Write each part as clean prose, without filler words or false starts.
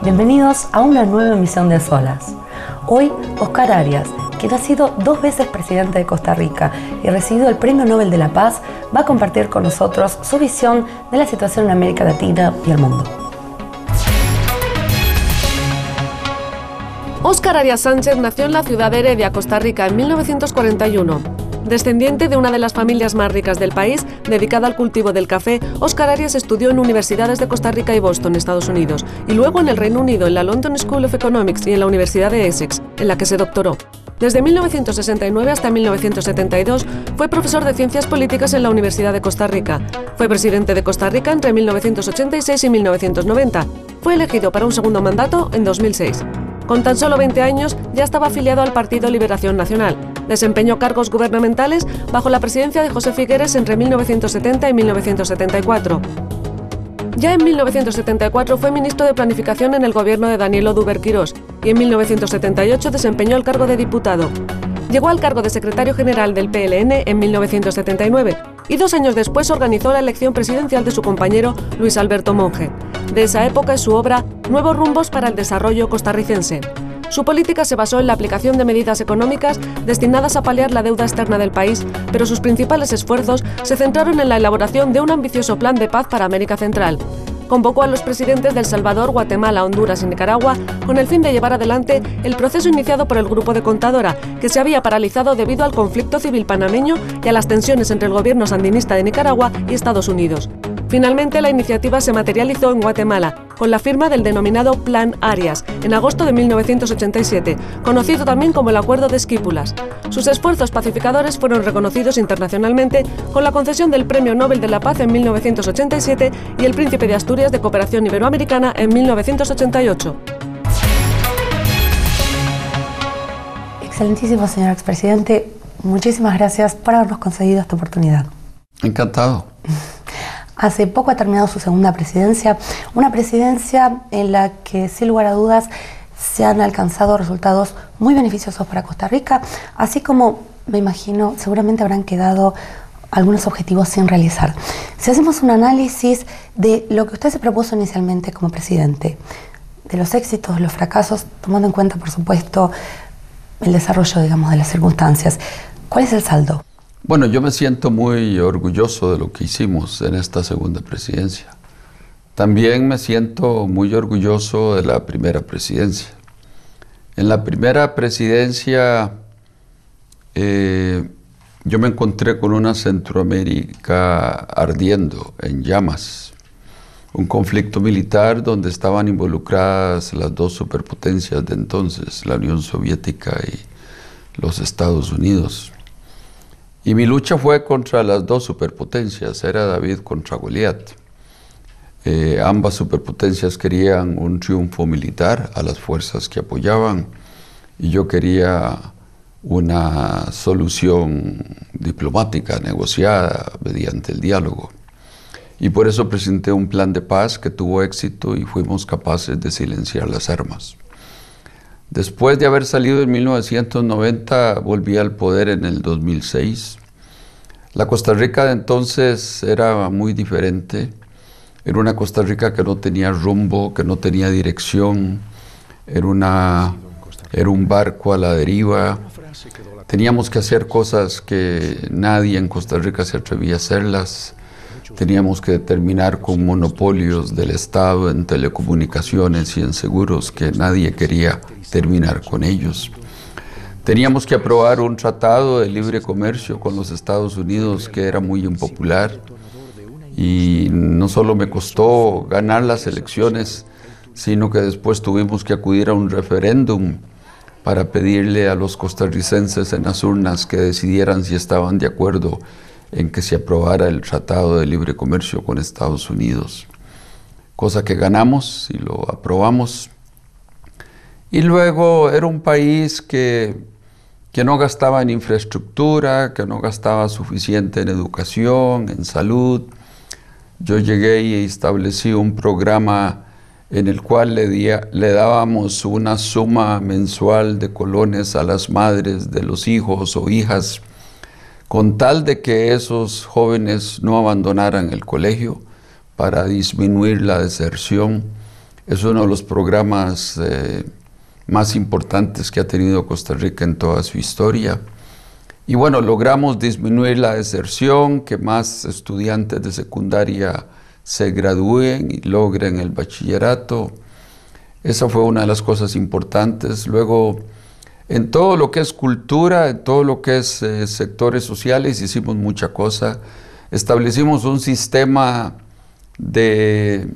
Bienvenidos a una nueva emisión de Solas. Hoy, Oscar Arias, quien ha sido 2 veces presidente de Costa Rica y recibido el Premio Nobel de la Paz, va a compartir con nosotros su visión de la situación en América Latina y el mundo. Oscar Arias Sánchez nació en la ciudad de Heredia, Costa Rica, en 1941. Descendiente de una de las familias más ricas del país, dedicada al cultivo del café, Oscar Arias estudió en universidades de Costa Rica y Boston, Estados Unidos, y luego en el Reino Unido, en la London School of Economics y en la Universidad de Essex, en la que se doctoró. Desde 1969 hasta 1972 fue profesor de Ciencias Políticas en la Universidad de Costa Rica. Fue presidente de Costa Rica entre 1986 y 1990. Fue elegido para un segundo mandato en 2006. Con tan solo 20 años ya estaba afiliado al Partido Liberación Nacional. Desempeñó cargos gubernamentales bajo la presidencia de José Figueres entre 1970 y 1974. Ya en 1974 fue ministro de Planificación en el gobierno de Daniel Oduber Quirós y en 1978 desempeñó el cargo de diputado. Llegó al cargo de secretario general del PLN en 1979 y 2 años después organizó la elección presidencial de su compañero Luis Alberto Monge. De esa época es su obra Nuevos rumbos para el desarrollo costarricense. Su política se basó en la aplicación de medidas económicas destinadas a paliar la deuda externa del país, pero sus principales esfuerzos se centraron en la elaboración de un ambicioso plan de paz para América Central. Convocó a los presidentes de El Salvador, Guatemala, Honduras y Nicaragua con el fin de llevar adelante el proceso iniciado por el Grupo de Contadora, que se había paralizado debido al conflicto civil panameño y a las tensiones entre el gobierno sandinista de Nicaragua y Estados Unidos. Finalmente, la iniciativa se materializó en Guatemala, con la firma del denominado Plan Arias, en agosto de 1987, conocido también como el Acuerdo de Esquípulas. Sus esfuerzos pacificadores fueron reconocidos internacionalmente con la concesión del Premio Nobel de la Paz en 1987 y el Príncipe de Asturias de Cooperación Iberoamericana en 1988. Excelentísimo señor expresidente, muchísimas gracias por habernos concedido esta oportunidad. Encantado. Hace poco ha terminado su segunda presidencia, una presidencia en la que, sin lugar a dudas, se han alcanzado resultados muy beneficiosos para Costa Rica, así como, me imagino, seguramente habrán quedado algunos objetivos sin realizar. Si hacemos un análisis de lo que usted se propuso inicialmente como presidente, de los éxitos, los fracasos, tomando en cuenta, por supuesto, el desarrollo, digamos, de las circunstancias, ¿cuál es el saldo? Bueno, yo me siento muy orgulloso de lo que hicimos en esta segunda presidencia. También me siento muy orgulloso de la primera presidencia. En la primera presidencia yo me encontré con una Centroamérica ardiendo, en llamas. Un conflicto militar donde estaban involucradas las 2 superpotencias de entonces, la Unión Soviética y los Estados Unidos. Y mi lucha fue contra las 2 superpotencias, era David contra Goliat. Ambas superpotencias querían un triunfo militar a las fuerzas que apoyaban y yo quería una solución diplomática, negociada mediante el diálogo. Y por eso presenté un plan de paz que tuvo éxito y fuimos capaces de silenciar las armas. Después de haber salido en 1990, volví al poder en el 2006. La Costa Rica de entonces era muy diferente. Era una Costa Rica que no tenía rumbo, que no tenía dirección. Era un barco a la deriva. Teníamos que hacer cosas que nadie en Costa Rica se atrevía a hacerlas. Teníamos que terminar con monopolios del Estado en telecomunicaciones y en seguros que nadie quería terminar con ellos. Teníamos que aprobar un tratado de libre comercio con los Estados Unidos que era muy impopular y no solo me costó ganar las elecciones, sino que después tuvimos que acudir a un referéndum para pedirle a los costarricenses en las urnas que decidieran si estaban de acuerdo en que se aprobara el Tratado de Libre Comercio con Estados Unidos, cosa que ganamos y lo aprobamos. Y luego era un país que no gastaba en infraestructura, que no gastaba suficiente en educación, en salud. Yo llegué y establecí un programa en el cual le dábamos una suma mensual de colones a las madres de los hijos o hijas, con tal de que esos jóvenes no abandonaran el colegio para disminuir la deserción Es uno de los programas más importantes que ha tenido Costa Rica en toda su historia. Y bueno, logramos disminuir la deserción, que más estudiantes de secundaria se gradúen y logren el bachillerato. Esa fue una de las cosas importantes. Luego, en todo lo que es cultura, en todo lo que es sectores sociales, hicimos mucha cosa. Establecimos un sistema de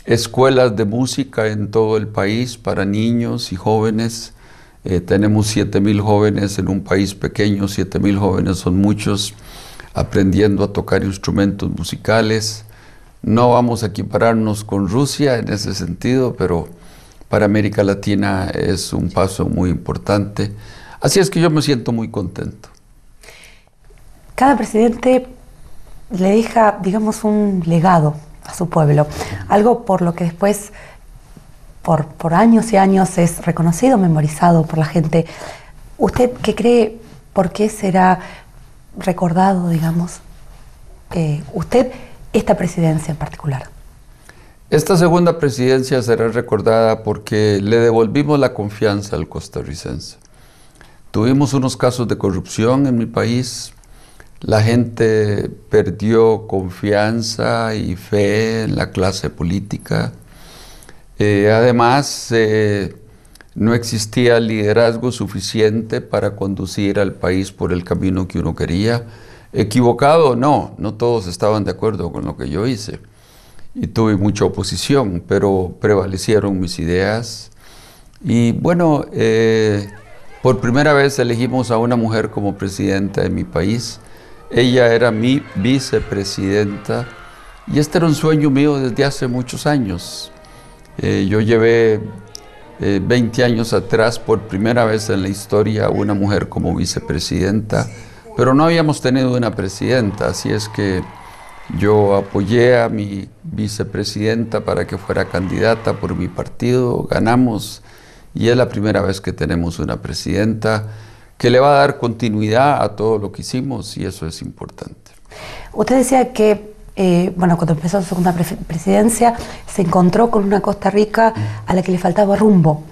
escuelas de música en todo el país para niños y jóvenes. Tenemos 7,000 jóvenes en un país pequeño. 7,000 jóvenes son muchos, aprendiendo a tocar instrumentos musicales. No vamos a equipararnos con Rusia en ese sentido, pero para América Latina es un paso muy importante. Así es que yo me siento muy contento. Cada presidente le deja, digamos, un legado a su pueblo, algo por lo que después, por años y años, es reconocido, memorizado por la gente. ¿Usted qué cree, por qué será recordado, digamos, usted, esta presidencia en particular? Esta segunda presidencia será recordada porque le devolvimos la confianza al costarricense. Tuvimos unos casos de corrupción en mi país. La gente perdió confianza y fe en la clase política. Además, no existía liderazgo suficiente para conducir al país por el camino que uno quería. Equivocado o no, no todos estaban de acuerdo con lo que yo hice. Y tuve mucha oposición, pero prevalecieron mis ideas. Y bueno, por primera vez elegimos a una mujer como presidenta de mi país. Ella era mi vicepresidenta y este era un sueño mío desde hace muchos años. Yo llevé 20 años atrás, por primera vez en la historia, una mujer como vicepresidenta, pero no habíamos tenido una presidenta, así es que yo apoyé a mi vicepresidenta para que fuera candidata por mi partido, ganamos y es la primera vez que tenemos una presidenta que le va a dar continuidad a todo lo que hicimos y eso es importante. Usted decía que bueno, cuando empezó su segunda presidencia se encontró con una Costa Rica a la que le faltaba rumbo.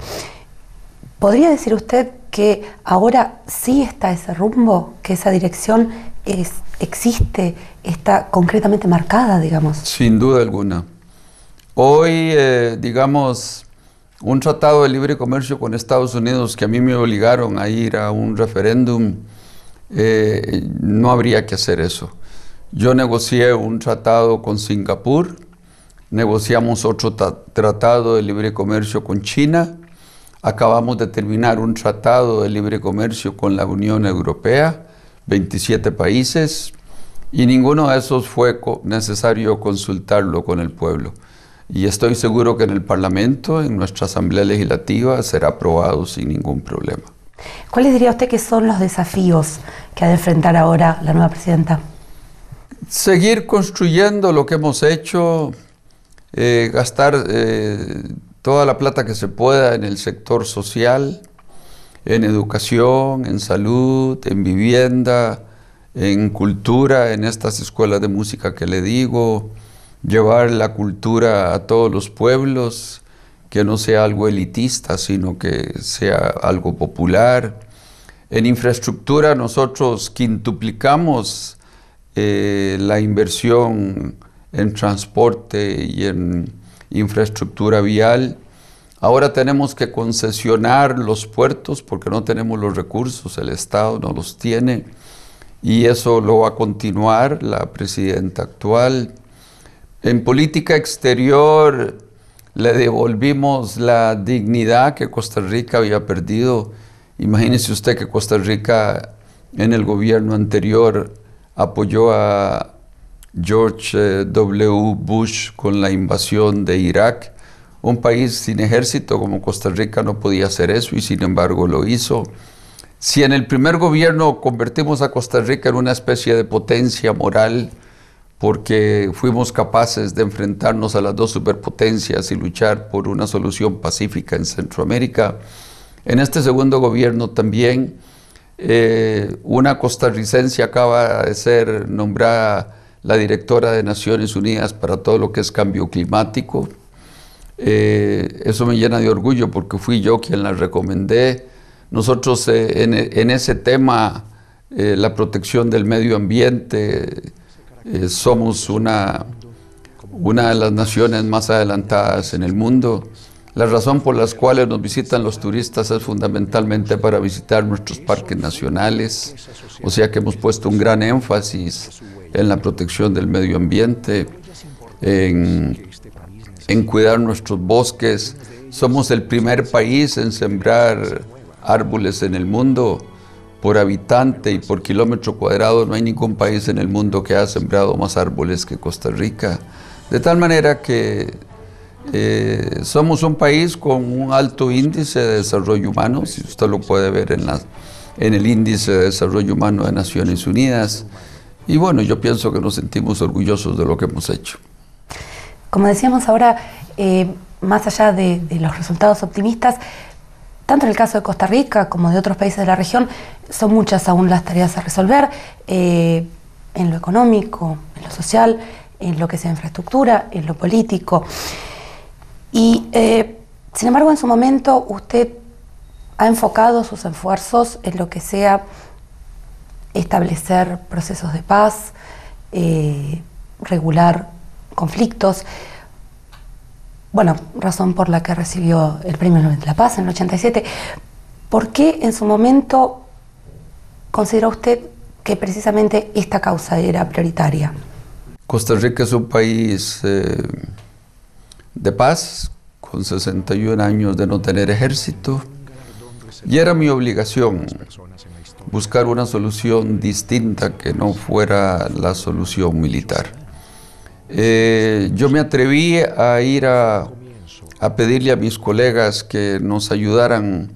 ¿Podría decir usted que ahora sí está ese rumbo, que esa dirección existe, está concretamente marcada, digamos? Sin duda alguna. Hoy, digamos, un tratado de libre comercio con Estados Unidos que a mí me obligaron a ir a un referéndum, no habría que hacer eso. Yo negocié un tratado con Singapur, negociamos otro tratado de libre comercio con China, acabamos de terminar un tratado de libre comercio con la Unión Europea, 27 países, y ninguno de esos fue necesario consultarlo con el pueblo. Y estoy seguro que en el Parlamento, en nuestra Asamblea Legislativa, será aprobado sin ningún problema. ¿Cuáles diría usted que son los desafíos que ha de enfrentar ahora la nueva presidenta? Seguir construyendo lo que hemos hecho, gastar toda la plata que se pueda en el sector social, en educación, en salud, en vivienda, en cultura, en estas escuelas de música que le digo, llevar la cultura a todos los pueblos, que no sea algo elitista, sino que sea algo popular. En infraestructura nosotros quintuplicamos la inversión en transporte y en infraestructura vial. Ahora tenemos que concesionar los puertos porque no tenemos los recursos, el Estado no los tiene y eso lo va a continuar la presidenta actual. En política exterior le devolvimos la dignidad que Costa Rica había perdido. Imagínese usted que Costa Rica en el gobierno anterior apoyó a George W. Bush con la invasión de Irak. Un país sin ejército como Costa Rica no podía hacer eso y sin embargo lo hizo. Si en el primer gobierno convertimos a Costa Rica en una especie de potencia moral porque fuimos capaces de enfrentarnos a las dos superpotencias y luchar por una solución pacífica en Centroamérica, en este segundo gobierno también una costarricense acaba de ser nombrada la directora de Naciones Unidas para todo lo que es cambio climático. Eso me llena de orgullo porque fui yo quien la recomendé. Nosotros en ese tema, la protección del medio ambiente, somos una de las naciones más adelantadas en el mundo. La razón por la cual nos visitan los turistas es fundamentalmente para visitar nuestros parques nacionales, o sea que hemos puesto un gran énfasis en la protección del medio ambiente, en cuidar nuestros bosques. Somos el primer país en sembrar árboles en el mundo. Por habitante y por kilómetro cuadrado no hay ningún país en el mundo que haya sembrado más árboles que Costa Rica. De tal manera que somos un país con un alto índice de desarrollo humano, si usted lo puede ver en el índice de desarrollo humano de Naciones Unidas. Y bueno, yo pienso que nos sentimos orgullosos de lo que hemos hecho. Como decíamos ahora, más allá de los resultados optimistas, tanto en el caso de Costa Rica como de otros países de la región, son muchas aún las tareas a resolver, en lo económico, en lo social, en lo que sea infraestructura, en lo político. Y sin embargo, en su momento usted ha enfocado sus esfuerzos en lo que sea establecer procesos de paz, regular conflictos. Bueno, razón por la que recibió el Premio Nobel de la Paz en el 87. ¿Por qué en su momento consideró usted que precisamente esta causa era prioritaria? Costa Rica es un país de paz, con 61 años de no tener ejército, y era mi obligación buscar una solución distinta que no fuera la solución militar. Yo me atreví a ir a pedirle a mis colegas que nos ayudaran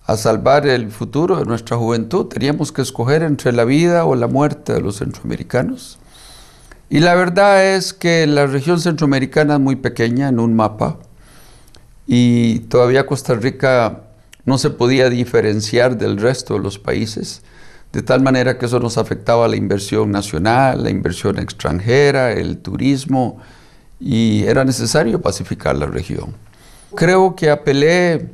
a salvar el futuro de nuestra juventud. Teníamos que escoger entre la vida o la muerte de los centroamericanos. Y la verdad es que la región centroamericana es muy pequeña en un mapa y todavía Costa Rica no se podía diferenciar del resto de los países, de tal manera que eso nos afectaba la inversión nacional, la inversión extranjera, el turismo, y era necesario pacificar la región. Creo que apelé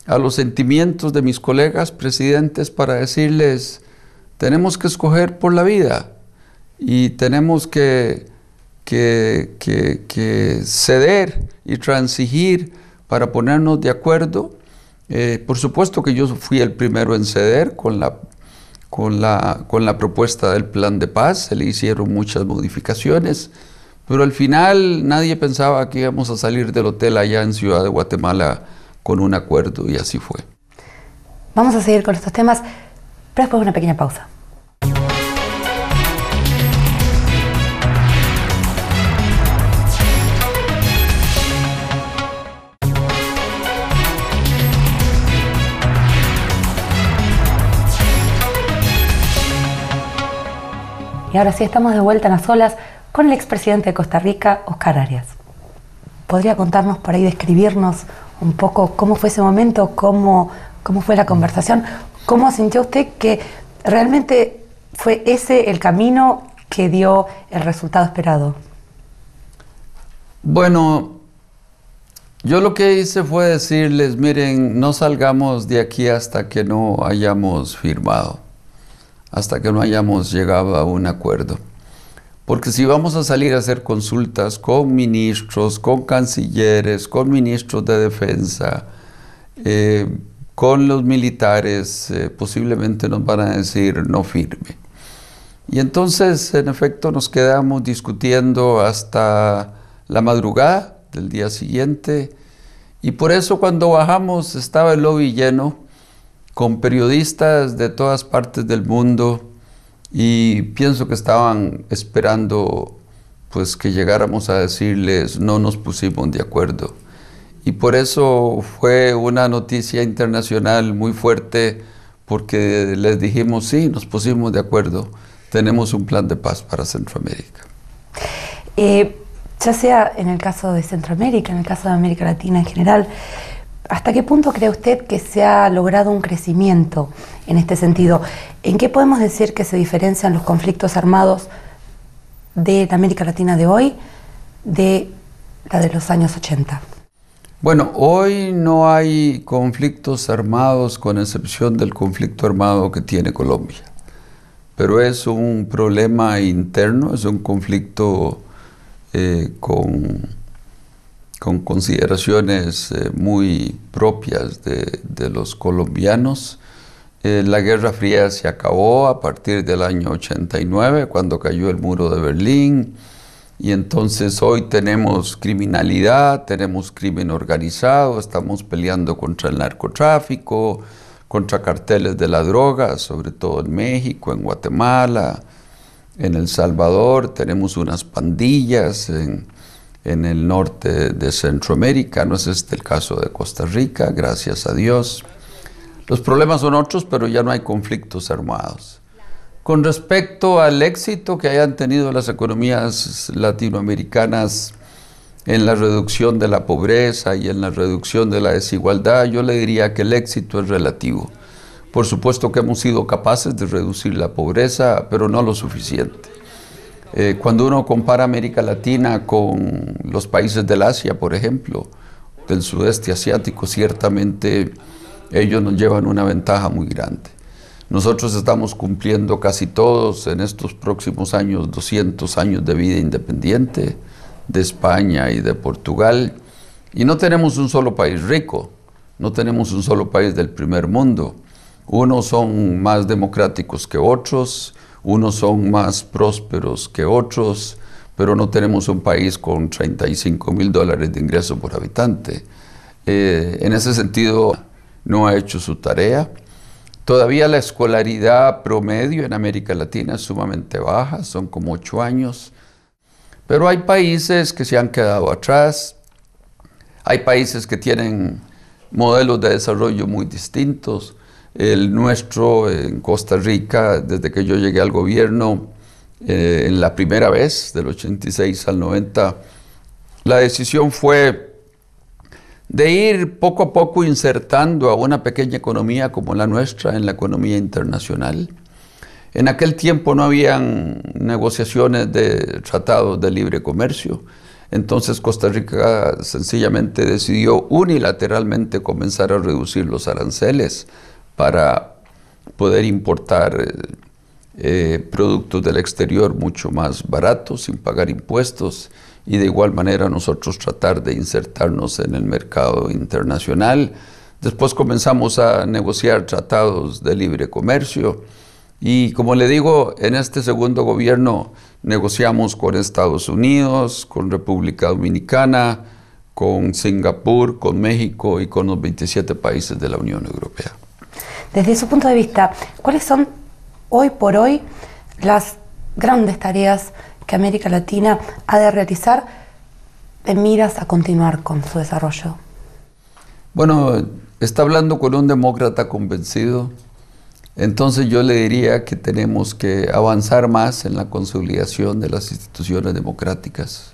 a los sentimientos de mis colegas presidentes para decirles, tenemos que escoger por la vida y tenemos que ceder y transigir para ponernos de acuerdo. Por supuesto que yo fui el primero en ceder con la propuesta del plan de paz. Se le hicieron muchas modificaciones, pero al final nadie pensaba que íbamos a salir del hotel allá en Ciudad de Guatemala con un acuerdo, y así fue. Vamos a seguir con estos temas, pero después de una pequeña pausa. Y ahora sí, estamos de vuelta en A Solas con el expresidente de Costa Rica, Óscar Arias. ¿Podría contarnos por ahí, describirnos un poco cómo fue ese momento, cómo fue la conversación? ¿Cómo sintió usted que realmente fue ese el camino que dio el resultado esperado? Bueno, yo lo que hice fue decirles, miren, no salgamos de aquí hasta que no hayamos firmado, hasta que no hayamos llegado a un acuerdo. Porque si vamos a salir a hacer consultas con ministros, con cancilleres, con ministros de defensa, con los militares, posiblemente nos van a decir no firme. Y entonces, en efecto, nos quedamos discutiendo hasta la madrugada del día siguiente, y por eso cuando bajamos estaba el lobby lleno, con periodistas de todas partes del mundo, y pienso que estaban esperando pues que llegáramos a decirles no nos pusimos de acuerdo. Y por eso fue una noticia internacional muy fuerte, porque les dijimos sí, nos pusimos de acuerdo, tenemos un plan de paz para Centroamérica. Ya sea en el caso de Centroamérica, en el caso de América Latina en general, ¿hasta qué punto cree usted que se ha logrado un crecimiento en este sentido? ¿En qué podemos decir que se diferencian los conflictos armados de la América Latina de hoy de la de los años 80? Bueno, hoy no hay conflictos armados con excepción del conflicto armado que tiene Colombia, pero es un problema interno, es un conflicto con consideraciones muy propias de los colombianos. La Guerra Fría se acabó a partir del año 89, cuando cayó el muro de Berlín. Y entonces hoy tenemos criminalidad, tenemos crimen organizado, estamos peleando contra el narcotráfico, contra carteles de la droga, sobre todo en México, en Guatemala, en El Salvador, tenemos unas pandillas en el norte de Centroamérica, no es este el caso de Costa Rica, gracias a Dios. Los problemas son otros, pero ya no hay conflictos armados. Con respecto al éxito que hayan tenido las economías latinoamericanas en la reducción de la pobreza y en la reducción de la desigualdad, yo le diría que el éxito es relativo. Por supuesto que hemos sido capaces de reducir la pobreza, pero no lo suficiente. Cuando uno compara América Latina con los países del Asia, por ejemplo, del sudeste asiático, ciertamente ellos nos llevan una ventaja muy grande. Nosotros estamos cumpliendo casi todos en estos próximos años 200 años de vida independiente de España y de Portugal, y no tenemos un solo país rico, no tenemos un solo país del primer mundo. Unos son más democráticos que otros, unos son más prósperos que otros, pero no tenemos un país con $35,000 de ingreso por habitante. En ese sentido, no ha hecho su tarea. Todavía la escolaridad promedio en América Latina es sumamente baja, son como 8 años. Pero hay países que se han quedado atrás, hay países que tienen modelos de desarrollo muy distintos. El nuestro en Costa Rica, desde que yo llegué al gobierno, en la primera vez, del 86 al 90, la decisión fue de ir poco a poco insertando a una pequeña economía como la nuestra en la economía internacional. En aquel tiempo no habían negociaciones de tratados de libre comercio, entonces Costa Rica sencillamente decidió unilateralmente comenzar a reducir los aranceles para poder importar productos del exterior mucho más baratos, sin pagar impuestos, y de igual manera nosotros tratar de insertarnos en el mercado internacional. Después comenzamos a negociar tratados de libre comercio y, como le digo, en este segundo gobierno negociamos con Estados Unidos, con República Dominicana, con Singapur, con México y con los 27 países de la Unión Europea. Desde su punto de vista, ¿cuáles son hoy por hoy las grandes tareas que América Latina ha de realizar en miras a continuar con su desarrollo? Bueno, está hablando con un demócrata convencido, entonces yo le diría que tenemos que avanzar más en la consolidación de las instituciones democráticas,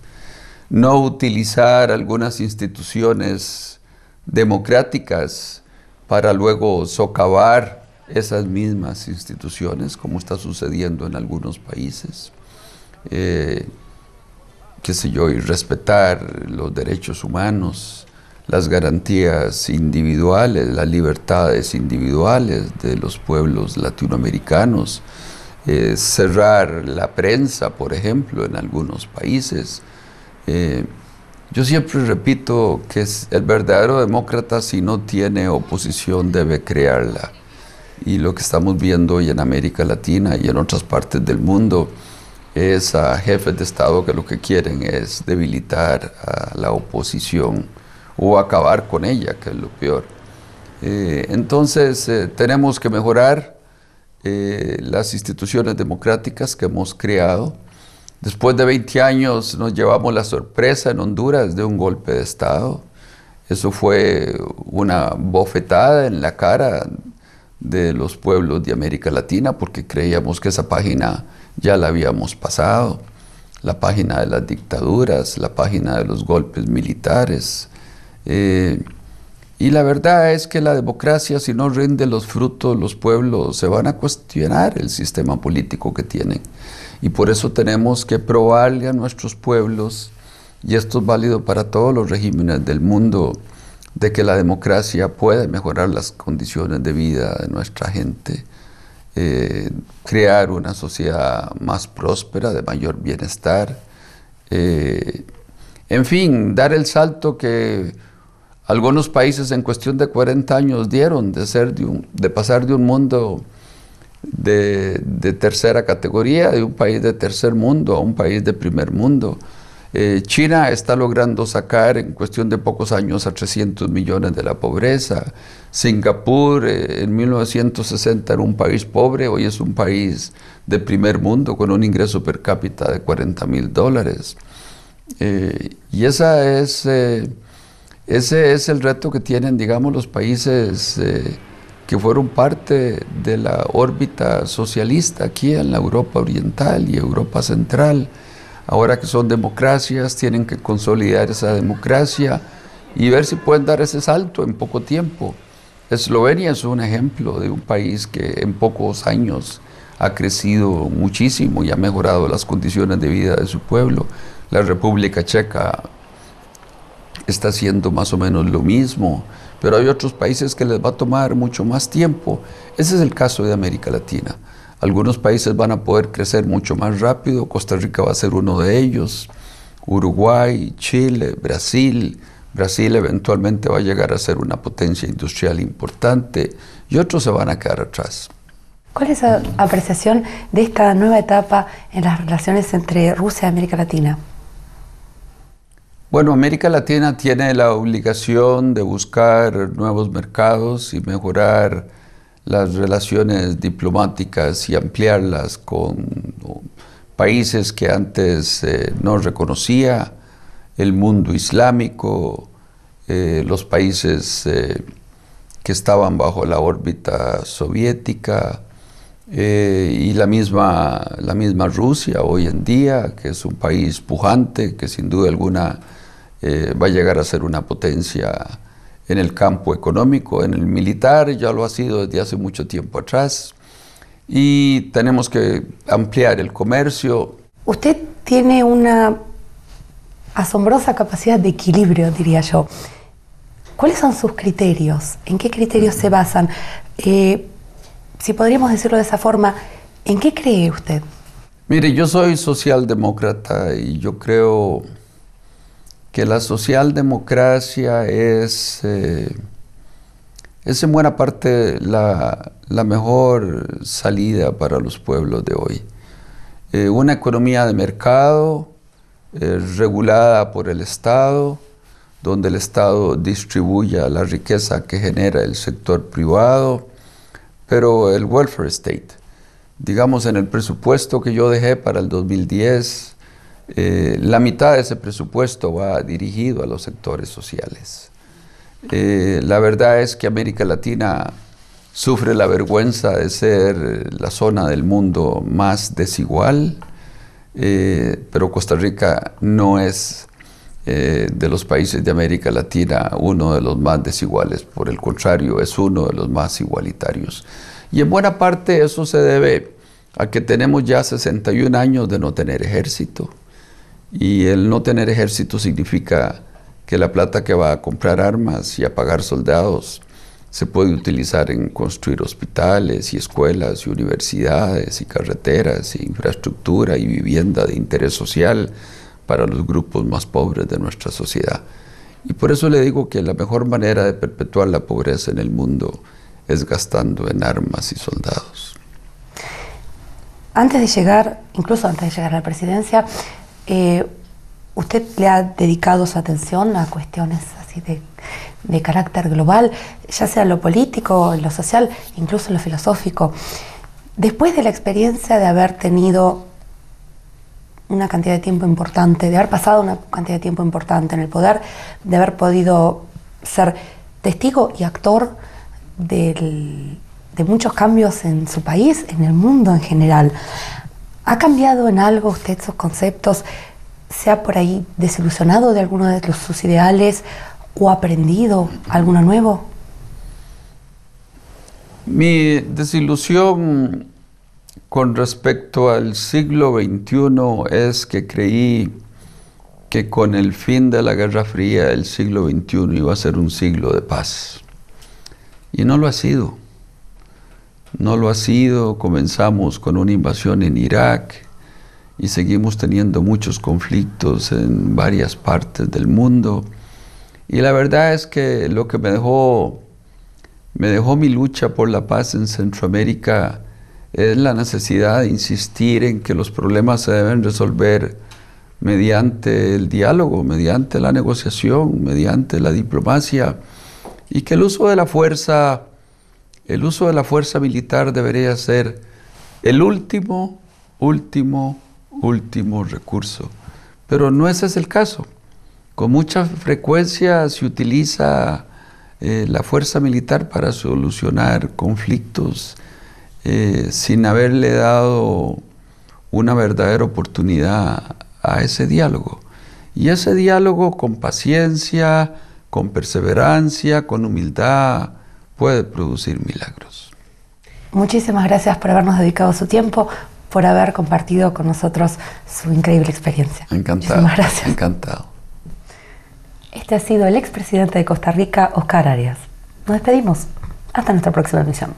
no utilizar algunas instituciones democráticas para luego socavar esas mismas instituciones, como está sucediendo en algunos países. Qué sé yo, y respetar los derechos humanos, las garantías individuales, las libertades individuales de los pueblos latinoamericanos, cerrar la prensa, por ejemplo, en algunos países. Yo siempre repito que el verdadero demócrata, si no tiene oposición, debe crearla. Y lo que estamos viendo hoy en América Latina y en otras partes del mundo es a jefes de Estado que lo que quieren es debilitar a la oposición o acabar con ella, que es lo peor. Entonces tenemos que mejorar las instituciones democráticas que hemos creado. Después de 20 años nos llevamos la sorpresa en Honduras de un golpe de Estado. Eso fue una bofetada en la cara de los pueblos de América Latina, porque creíamos que esa página ya la habíamos pasado, la página de las dictaduras, la página de los golpes militares. Y la verdad es que la democracia, si no rinde los frutos, los pueblos se van a cuestionar el sistema político que tienen. Y por eso tenemos que probarle a nuestros pueblos, y esto es válido para todos los regímenes del mundo, de que la democracia puede mejorar las condiciones de vida de nuestra gente, crear una sociedad más próspera, de mayor bienestar, en fin, dar el salto que algunos países en cuestión de 40 años dieron, de pasar de un mundo de tercera categoría, de un país de tercer mundo a un país de primer mundo. China está logrando sacar en cuestión de pocos años a 300 millones de la pobreza. Singapur en 1960 era un país pobre, hoy es un país de primer mundo con un ingreso per cápita de $40,000. Y ese es el reto que tienen, digamos, los países que fueron parte de la órbita socialista aquí en la Europa Oriental y Europa Central. Ahora que son democracias, tienen que consolidar esa democracia y ver si pueden dar ese salto en poco tiempo. Eslovenia es un ejemplo de un país que en pocos años ha crecido muchísimo y ha mejorado las condiciones de vida de su pueblo. La República Checa está haciendo más o menos lo mismo, pero hay otros países que les va a tomar mucho más tiempo. Ese es el caso de América Latina. Algunos países van a poder crecer mucho más rápido, Costa Rica va a ser uno de ellos, Uruguay, Chile, Brasil. Brasil eventualmente va a llegar a ser una potencia industrial importante y otros se van a quedar atrás. ¿Cuál es su apreciación de esta nueva etapa en las relaciones entre Rusia y América Latina? Bueno, América Latina tiene la obligación de buscar nuevos mercados y mejorar las relaciones diplomáticas y ampliarlas con países que antes no reconocía, el mundo islámico, los países que estaban bajo la órbita soviética y la misma Rusia hoy en día, que es un país pujante, que sin duda alguna va a llegar a ser una potencia en el campo económico, en el militar, ya lo ha sido desde hace mucho tiempo atrás. Y tenemos que ampliar el comercio. Usted tiene una asombrosa capacidad de equilibrio, diría yo. ¿Cuáles son sus criterios? ¿En qué criterios se basan? Si podríamos decirlo de esa forma, ¿en qué cree usted? Mire, yo soy socialdemócrata y yo creo que la socialdemocracia es en buena parte la mejor salida para los pueblos de hoy. Una economía de mercado regulada por el Estado, donde el Estado distribuya la riqueza que genera el sector privado, pero el welfare state, digamos, en el presupuesto que yo dejé para el 2010, la mitad de ese presupuesto va dirigido a los sectores sociales. La verdad es que América Latina sufre la vergüenza de ser la zona del mundo más desigual, pero Costa Rica no es de los países de América Latina uno de los más desiguales, por el contrario, es uno de los más igualitarios. Y en buena parte eso se debe a que tenemos ya 61 años de no tener ejército, y el no tener ejército significa que la plata que va a comprar armas y a pagar soldados se puede utilizar en construir hospitales y escuelas y universidades y carreteras y infraestructura y vivienda de interés social para los grupos más pobres de nuestra sociedad. Y por eso le digo que la mejor manera de perpetuar la pobreza en el mundo es gastando en armas y soldados. Antes de llegar, incluso antes de llegar a la presidencia, usted le ha dedicado su atención a cuestiones así de carácter global, ya sea en lo político, en lo social, incluso en lo filosófico. Después de la experiencia de haber tenido una cantidad de tiempo importante, de haber pasado una cantidad de tiempo importante en el poder, de haber podido ser testigo y actor de muchos cambios en su país, en el mundo en general, ¿ha cambiado en algo usted sus conceptos? ¿Se ha por ahí desilusionado de alguno de sus ideales o aprendido alguno nuevo? Mi desilusión con respecto al siglo XXI es que creí que con el fin de la Guerra Fría el siglo XXI iba a ser un siglo de paz. Y no lo ha sido. No lo ha sido. Comenzamos con una invasión en Irak y seguimos teniendo muchos conflictos en varias partes del mundo. Y la verdad es que lo que me dejó mi lucha por la paz en Centroamérica es la necesidad de insistir en que los problemas se deben resolver mediante el diálogo, mediante la negociación, mediante la diplomacia, y que el uso de la fuerza militar debería ser el último recurso. Pero no ese es el caso. Con mucha frecuencia se utiliza la fuerza militar para solucionar conflictos sin haberle dado una verdadera oportunidad a ese diálogo. Y ese diálogo con paciencia, con perseverancia, con humildad, puede producir milagros. Muchísimas gracias por habernos dedicado su tiempo, por haber compartido con nosotros su increíble experiencia. Encantado. Muchísimas gracias. Encantado. Este ha sido el expresidente de Costa Rica, Óscar Arias. Nos despedimos. Hasta nuestra próxima emisión.